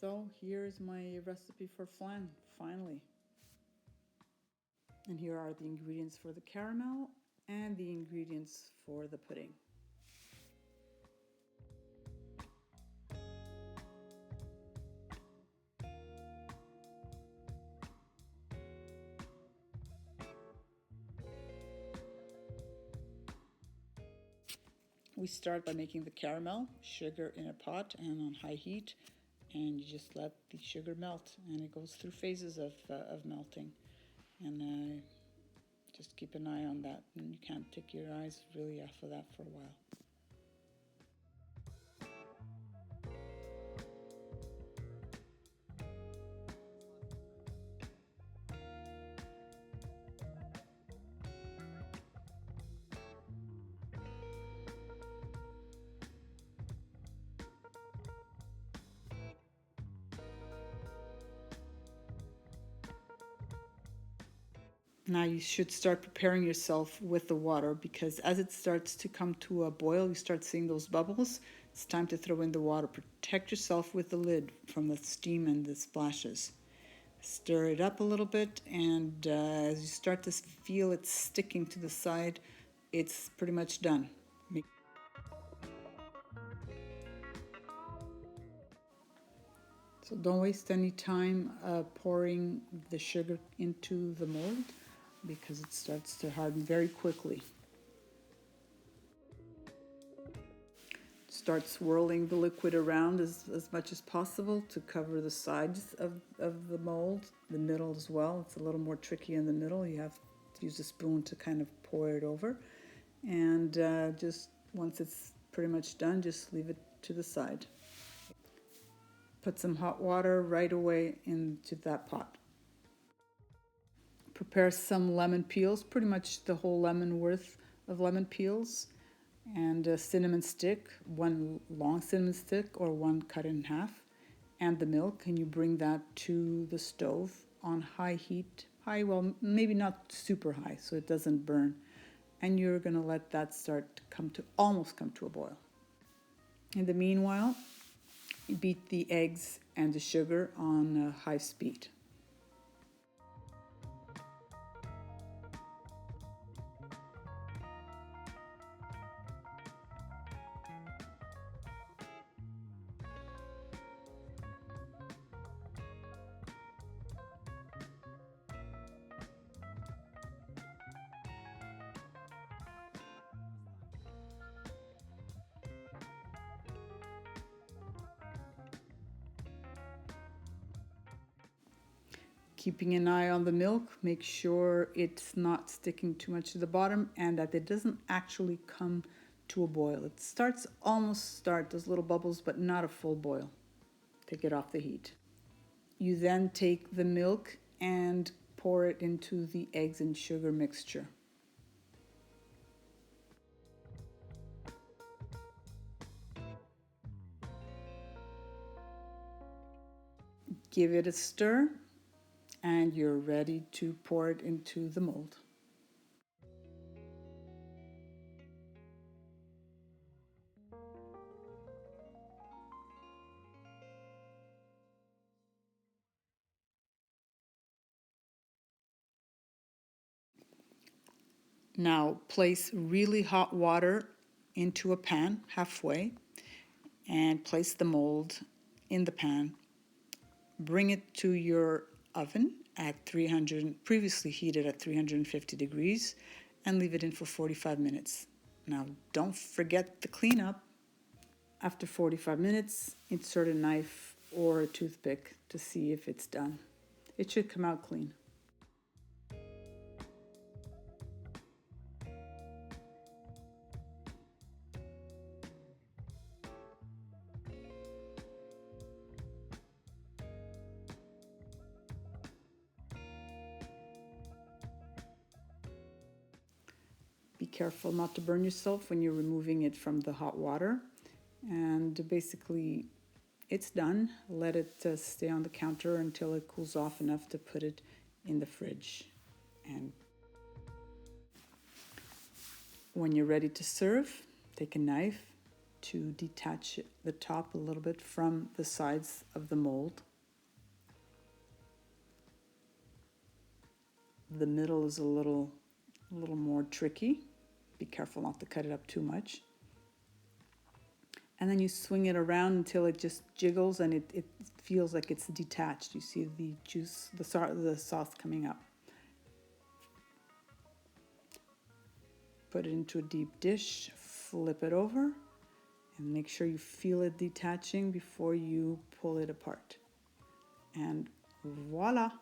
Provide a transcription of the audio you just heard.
So here's my recipe for flan, finally. And here are the ingredients for the caramel and the ingredients for the pudding. We start by making the caramel, sugar in a pot and on high heat, and you just let the sugar melt, and it goes through phases of melting. And just keep an eye on that, and you can't take your eyes really off of that for a while. Now you should start preparing yourself with the water, because as it starts to come to a boil, you start seeing those bubbles. It's time to throw in the water. Protect yourself with the lid from the steam and the splashes. Stir it up a little bit, and as you start to feel it sticking to the side, it's pretty much done. So don't waste any time pouring the sugar into the mold, because it starts to harden very quickly. Start swirling the liquid around as much as possible to cover the sides of the mold, the middle as well. It's a little more tricky in the middle. You have to use a spoon to kind of pour it over. And just once it's pretty much done, just leave it to the side. Put some hot water right away into that pot. Prepare some lemon peels, pretty much the whole lemon worth of lemon peels, and a cinnamon stick, one long cinnamon stick or one cut in half, and the milk, and you bring that to the stove on high heat. High, well, maybe not super high so it doesn't burn. And you're going to let that start to almost come to a boil. In the meanwhile, you beat the eggs and the sugar on high speed. Keeping an eye on the milk, make sure it's not sticking too much to the bottom and that it doesn't actually come to a boil. It almost start those little bubbles, but not a full boil. Take it off the heat. You then take the milk and pour it into the eggs and sugar mixture. Give it a stir, and you're ready to pour it into the mold. Now place really hot water into a pan halfway and place the mold in the pan. Bring it to your oven at 300, previously heated at 350 degrees, and leave it in for 45 minutes. Now don't forget the cleanup. After 45 minutes, insert a knife or a toothpick to see if it's done. It should come out clean. Be careful not to burn yourself when you're removing it from the hot water. And basically, it's done. Let it stay on the counter until it cools off enough to put it in the fridge. And when you're ready to serve, take a knife, to detach the top a little bit from the sides of the mold. The middle is a little more tricky. Be careful not to cut it up too much. And then you swing it around until it just jiggles and it feels like it's detached. You see the juice, the sauce coming up. Put it into a deep dish, flip it over, and make sure you feel it detaching before you pull it apart. And voila!